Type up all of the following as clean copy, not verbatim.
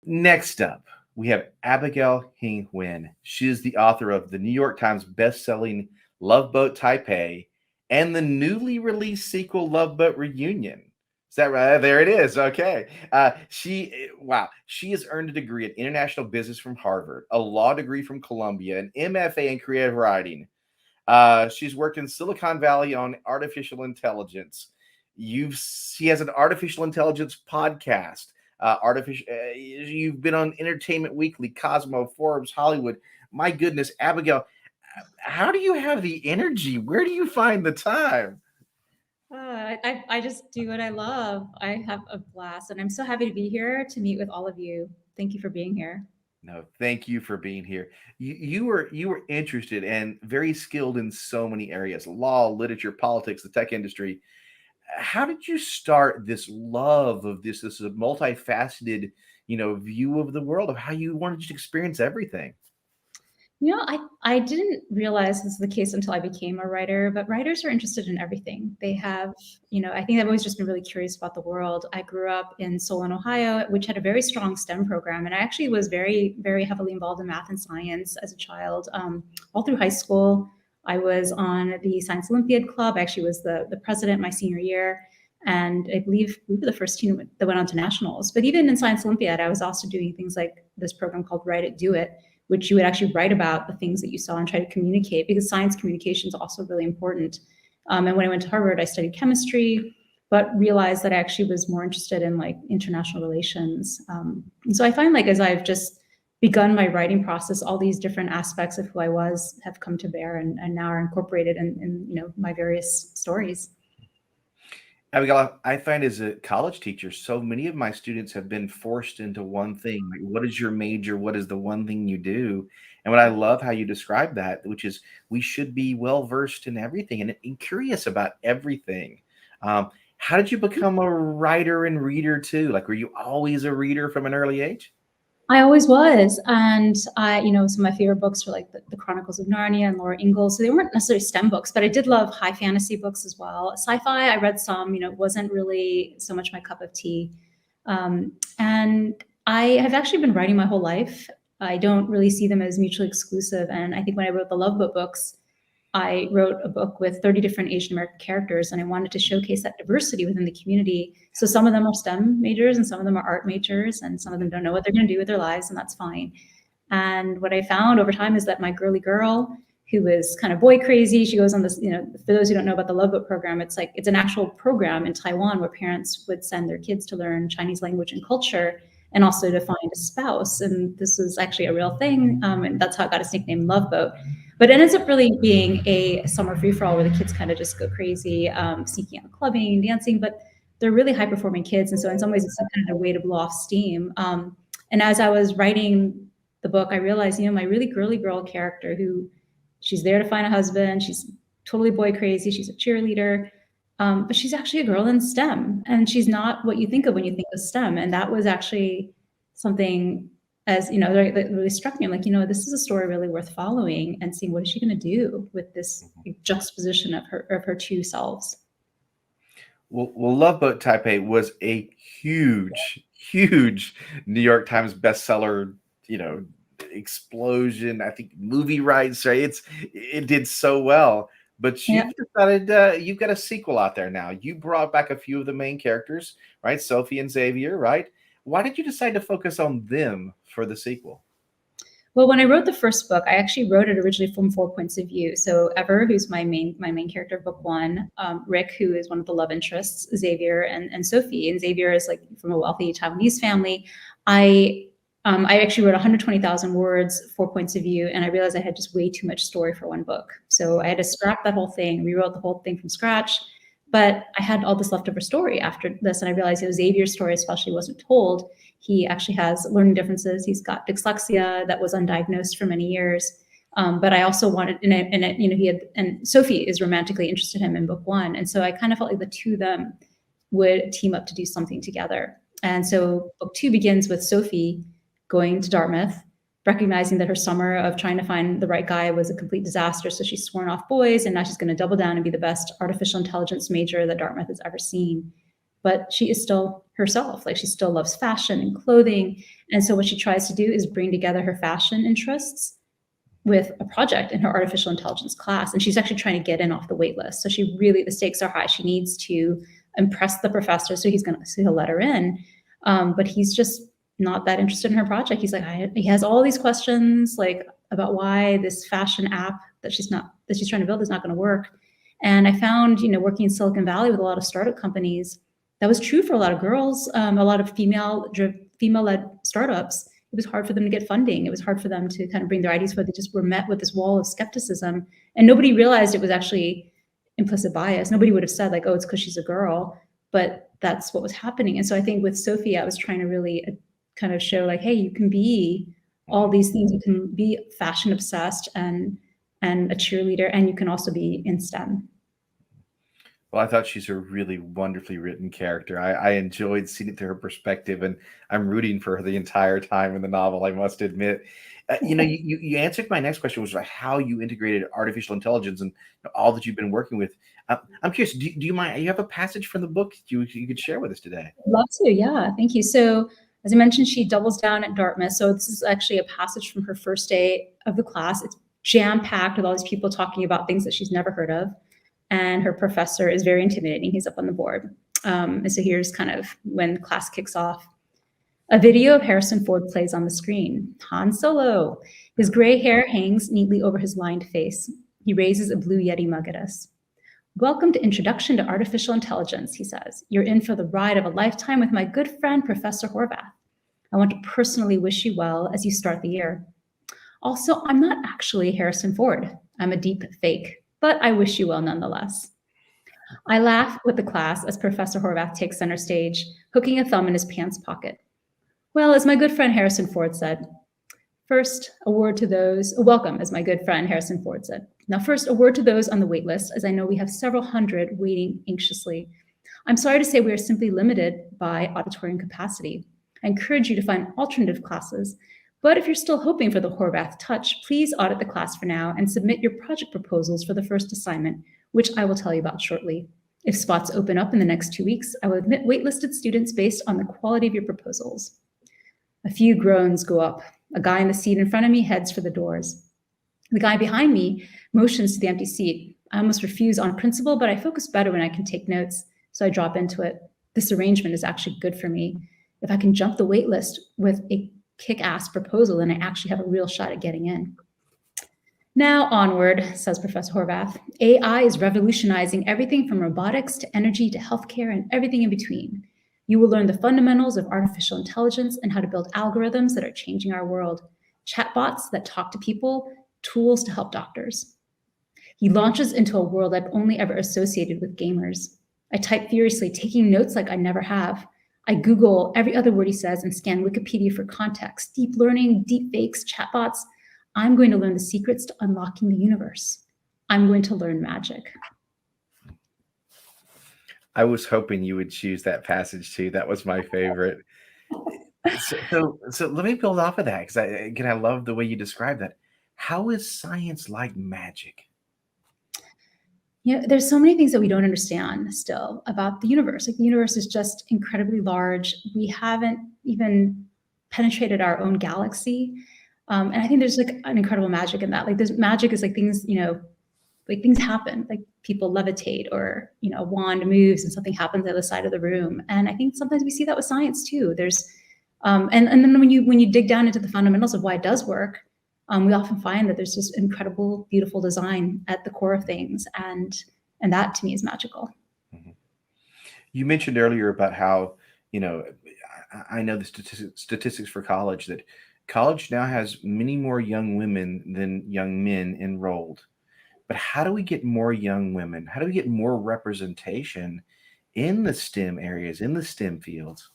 Next up, we have Abigail Hing Wen. She is the author of the New York Times best-selling Loveboat Taipei and the newly released sequel Loveboat Reunion. Is that right? There it is. Okay. Wow. She has earned a degree in international business from Harvard, a law degree from Columbia, an MFA in creative writing. She's worked in Silicon Valley on artificial intelligence. She has an artificial intelligence podcast. You've been on Entertainment Weekly, Cosmo, Forbes, Hollywood. My goodness, Abigail, how do you have the energy? Where do you find the time? I just do what I love. I have a blast, and I'm so happy to be here to meet with all of you. Thank you for being here. No, thank you for being here. You were interested and very skilled in so many areas: law, literature, politics, the tech industry. How did you start this love of this multifaceted, view of the world of how you wanted to experience everything? I didn't realize this was the case until I became a writer, but writers are interested in everything. They have, I think I've always just been really curious about the world. I grew up in Solon, Ohio, which had a very strong S.T.E.M program. And I actually was very, very heavily involved in math and science as a child. All through high school, I was on the Science Olympiad Club. I actually was the president my senior year. And I believe we were the first team that went on to nationals. But even in Science Olympiad, I was also doing things like this program called Write It, Do It, which you would actually write about the things that you saw and try to communicate, because science communication is also really important. And when I went to Harvard, I studied chemistry, but realized that I actually was more interested in like international relations. And so I find like as I've just begun my writing process, all these different aspects of who I was have come to bear and now are incorporated in my various stories. Abigail, I find as a college teacher, so many of my students have been forced into one thing. Like, what is your major? What is the one thing you do? And what I love how you describe that, which is we should be well versed in everything and curious about everything. How did you become a writer and reader too? Like, were you always a reader from an early age? I always was. And some of my favorite books were like the Chronicles of Narnia and Laura Ingalls. So they weren't necessarily S.T.E.M books, but I did love high fantasy books as well. Sci-fi, I read some, it wasn't really so much my cup of tea. And I have actually been writing my whole life. I don't really see them as mutually exclusive. And I think when I wrote the Loveboat books, I wrote a book with 30 different Asian American characters, and I wanted to showcase that diversity within the community. So some of them are S.T.E.M majors and some of them are art majors, and some of them don't know what they're going to do with their lives, and that's fine. And what I found over time is that my girly girl, who is kind of boy crazy, she goes on this, for those who don't know about the Loveboat program, it's an actual program in Taiwan where parents would send their kids to learn Chinese language and culture and also to find a spouse. And this was actually a real thing. And that's how it got its nickname Loveboat. But it ends up really being a summer free-for-all where the kids kind of just go crazy, sneaking out clubbing, dancing, but they're really high-performing kids. And so in some ways, it's kind of a way to blow off steam. And as I was writing the book, I realized, my really girly girl character who she's there to find a husband. She's totally boy crazy. She's a cheerleader. But she's actually a girl in S.T.E.M. And she's not what you think of when you think of S.T.E.M. And that was actually something that really struck me. I'm like, this is a story really worth following and seeing what is she going to do with this juxtaposition of her two selves. Well, Loveboat Taipei was a huge New York Times bestseller, explosion. I think movie rights, right? It did so well. But you've decided you've got a sequel out there now. You brought back a few of the main characters, right? Sophie and Xavier, right? Why did you decide to focus on them for the sequel? Well, when I wrote the first book, I actually wrote it originally from 4 points of view. So Ever, who's my main character of book one, Rick, who is one of the love interests, Xavier, and Sophie. And Xavier is like from a wealthy Taiwanese family. I actually wrote 120,000 words, 4 points of view, and I realized I had just way too much story for one book. So I had to scrap that whole thing, rewrote the whole thing from scratch. But I had all this leftover story after this, and I realized Xavier's story especially wasn't told. He actually has learning differences. He's got dyslexia that was undiagnosed for many years. But I also wanted, and Sophie is romantically interested in him in book one. And so I kind of felt like the two of them would team up to do something together. And so book two begins with Sophie going to Dartmouth, recognizing that her summer of trying to find the right guy was a complete disaster. So she's sworn off boys, and now she's going to double down and be the best artificial intelligence major that Dartmouth has ever seen. but she is still herself. Like she still loves fashion and clothing. And so what she tries to do is bring together her fashion interests with a project in her artificial intelligence class. And she's actually trying to get in off the wait list. So she really, the stakes are high. She needs to impress the professor. So he'll let her in. But he's just not that interested in her project. He's like, he has all these questions like about why this fashion app that she's trying to build is not going to work. And I found, working in Silicon Valley with a lot of startup companies, that was true for a lot of girls, a lot of female-led startups. It was hard for them to get funding. It was hard for them to kind of bring their ideas forward. They just were met with this wall of skepticism, and nobody realized it was actually implicit bias. Nobody would have said like, oh, it's because she's a girl, but that's what was happening. And so I think with Sophie, I was trying to really kind of show like, hey, you can be all these things. You can be fashion obsessed and a cheerleader, and you can also be in STEM. Well, I thought she's a really wonderfully written character. I enjoyed seeing it through her perspective, and I'm rooting for her the entire time in the novel, I must admit. You answered my next question, which was like how you integrated artificial intelligence and all that you've been working with. I'm curious, do you mind? You have a passage from the book you could share with us today? I'd love to. Yeah, thank you. So as I mentioned, she doubles down at Dartmouth. So this is actually a passage from her first day of the class. It's jam-packed with all these people talking about things that she's never heard of. And her professor is very intimidating. He's up on the board. And so here's kind of when class kicks off. A video of Harrison Ford plays on the screen. Han Solo. His gray hair hangs neatly over his lined face. He raises a blue Yeti mug at us. Welcome to Introduction to Artificial Intelligence, he says. You're in for the ride of a lifetime with my good friend, Professor Horvath. I want to personally wish you well as you start the year. Also, I'm not actually Harrison Ford. I'm a deep fake, but I wish you well nonetheless. I laugh with the class as Professor Horvath takes center stage, hooking a thumb in his pants pocket. Well, as my good friend Harrison Ford said, welcome, as my good friend Harrison Ford said. Now, first, a word to those on the wait list, as I know we have several hundred waiting anxiously. I'm sorry to say we are simply limited by auditorium capacity. I encourage you to find alternative classes, but if you're still hoping for the Horvath touch, please audit the class for now and submit your project proposals for the first assignment, which I will tell you about shortly. If spots open up in the next 2 weeks, I will admit waitlisted students based on the quality of your proposals. A few groans go up. A guy in the seat in front of me heads for the doors. The guy behind me motions to the empty seat. I almost refuse on principle, but I focus better when I can take notes, so I drop into it. This arrangement is actually good for me. If I can jump the wait list with a kick-ass proposal, then I actually have a real shot at getting in. Now onward, says Professor Horvath. AI is revolutionizing everything from robotics to energy to healthcare and everything in between. You will learn the fundamentals of artificial intelligence and how to build algorithms that are changing our world. Chatbots that talk to people, tools to help doctors. He launches into a world I've only ever associated with gamers. I type furiously, taking notes like I never have. I Google every other word he says and scan Wikipedia for context, deep learning, deep fakes, chatbots. I'm going to learn the secrets to unlocking the universe. I'm going to learn magic. I was hoping you would choose that passage too. That was my favorite. So let me build off of that because I love the way you describe that. How is science like magic? There's so many things that we don't understand still about the universe. Like the universe is just incredibly large. We haven't even penetrated our own galaxy. And I think there's like an incredible magic in that. Like there's magic is like things, like things happen, like people levitate or, a wand moves and something happens at the side of the room. And I think sometimes we see that with science too. There's, and then when you dig down into the fundamentals of why it does work, we often find that there's just incredible, beautiful design at the core of things. And that to me is magical. Mm-hmm. You mentioned earlier about how, I know the statistics for college that college now has many more young women than young men enrolled. But how do we get more young women? How do we get more representation in the STEM areas, in the STEM fields?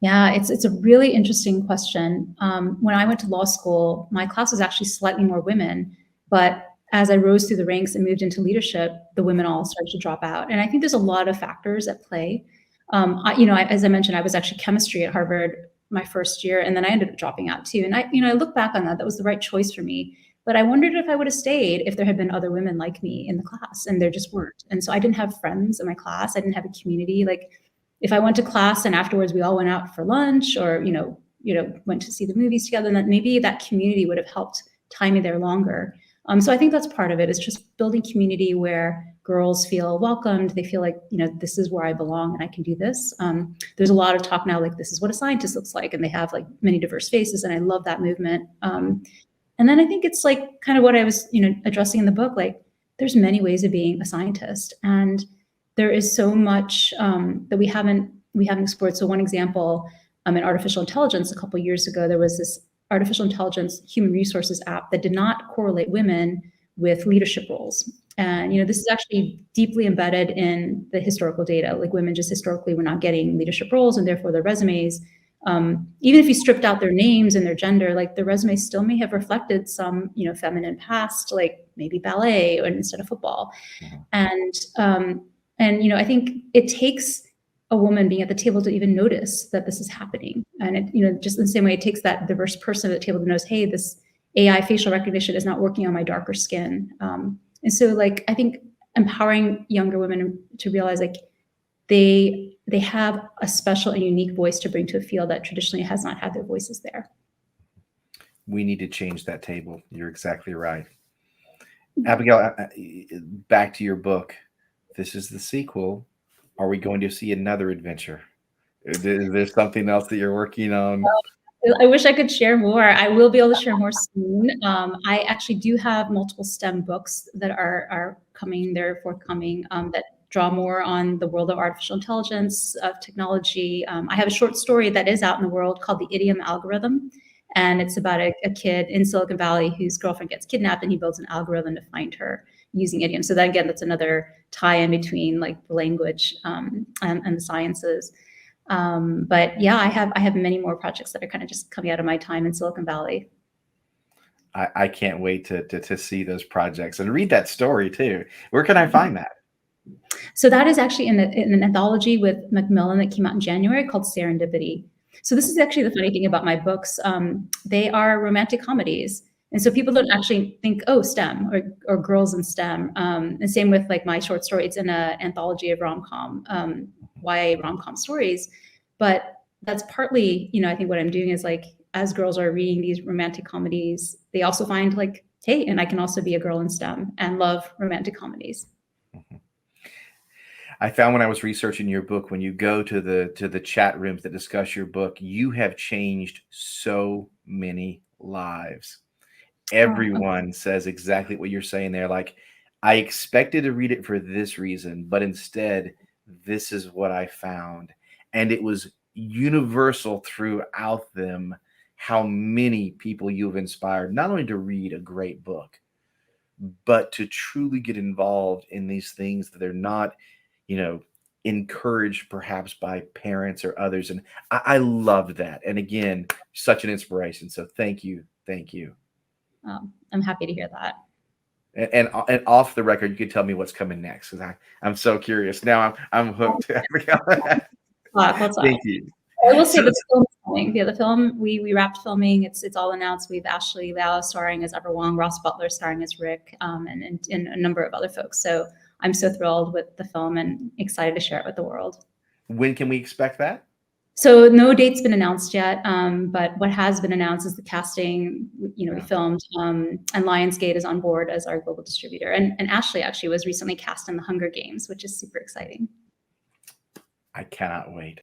Yeah, it's a really interesting question. When I went to law school, my class was actually slightly more women, but as I rose through the ranks and moved into leadership, the women all started to drop out. And I think there's a lot of factors at play. As I mentioned, I was actually chemistry at Harvard my first year, and then I ended up dropping out too. And I look back on that was the right choice for me. But I wondered if I would have stayed if there had been other women like me in the class, and there just weren't. And so I didn't have friends in my class. I didn't have a community. Like if I went to class and afterwards we all went out for lunch, or went to see the movies together, then maybe that community would have helped tie me there longer. So I think that's part of it, is just building community where girls feel welcomed. They feel like, this is where I belong and I can do this. There's a lot of talk now, like this is what a scientist looks like, and they have like many diverse faces, and I love that movement. And then I think it's like kind of what I was, addressing in the book, like there's many ways of being a scientist, and there is so much that we haven't explored. So one example, in artificial intelligence, a couple of years ago, there was this artificial intelligence human resources app that did not correlate women with leadership roles. And this is actually deeply embedded in the historical data. Like women just historically were not getting leadership roles, and therefore their resumes, even if you stripped out their names and their gender, like their resumes still may have reflected some, feminine past, like maybe ballet or instead of football. And I think it takes a woman being at the table to even notice that this is happening. And it, just in the same way, it takes that diverse person at the table to notice, hey, this AI facial recognition is not working on my darker skin. And so, like, I think empowering younger women to realize, like, they have a special and unique voice to bring to a field that traditionally has not had their voices there. We need to change that table. You're exactly right. Abigail, back to your book. This is the sequel. Are we going to see another adventure? Is there something else that you're working on? I wish I could share more. I will be able to share more soon. I actually do have multiple STEM books that are coming. They're forthcoming, that draw more on the world of artificial intelligence, of technology. I have a short story that is out in the world called The S.T.E.A.M algorithm. And it's about a kid in Silicon Valley whose girlfriend gets kidnapped, and he builds an algorithm to find her using idiom. So that, again, that's another tie-in between like the language and the sciences. But yeah, I have many more projects that are kind of just coming out of my time in Silicon Valley. I can't wait to see those projects and read that story too. Where can I find that? So that is actually in an anthology with Macmillan that came out in January called Serendipity. So this is actually the funny thing about my books. They are romantic comedies. And so people don't actually think, oh, STEM or girls in STEM. And same with like my short story. It's in an anthology of rom-com, YA rom-com stories. But that's partly, I think what I'm doing is like, as girls are reading these romantic comedies, they also find like, hey, and I can also be a girl in STEM and love romantic comedies. I found when I was researching your book, when you go to the chat rooms that discuss your book, you have changed so many lives. Everyone says exactly what you're saying there. Like, I expected to read it for this reason, but instead, this is what I found. And it was universal throughout them how many people you've inspired, not only to read a great book, but to truly get involved in these things that are not, encouraged perhaps by parents or others. And I love that. And again, such an inspiration. So thank you. Thank you. I'm happy to hear that. And off the record, you can tell me what's coming next, because I'm so curious. Now I'm hooked. Thank you. I will say the film is coming. Yeah, the film, we wrapped filming. It's all announced. We have Ashley Lau starring as Ever Wong, Ross Butler starring as Rick, and a number of other folks. So I'm so thrilled with the film and excited to share it with the world. When can we expect that? So no date's been announced yet, but what has been announced is the casting. We filmed, and Lionsgate is on board as our global distributor. And Ashley actually was recently cast in The Hunger Games, which is super exciting. I cannot wait.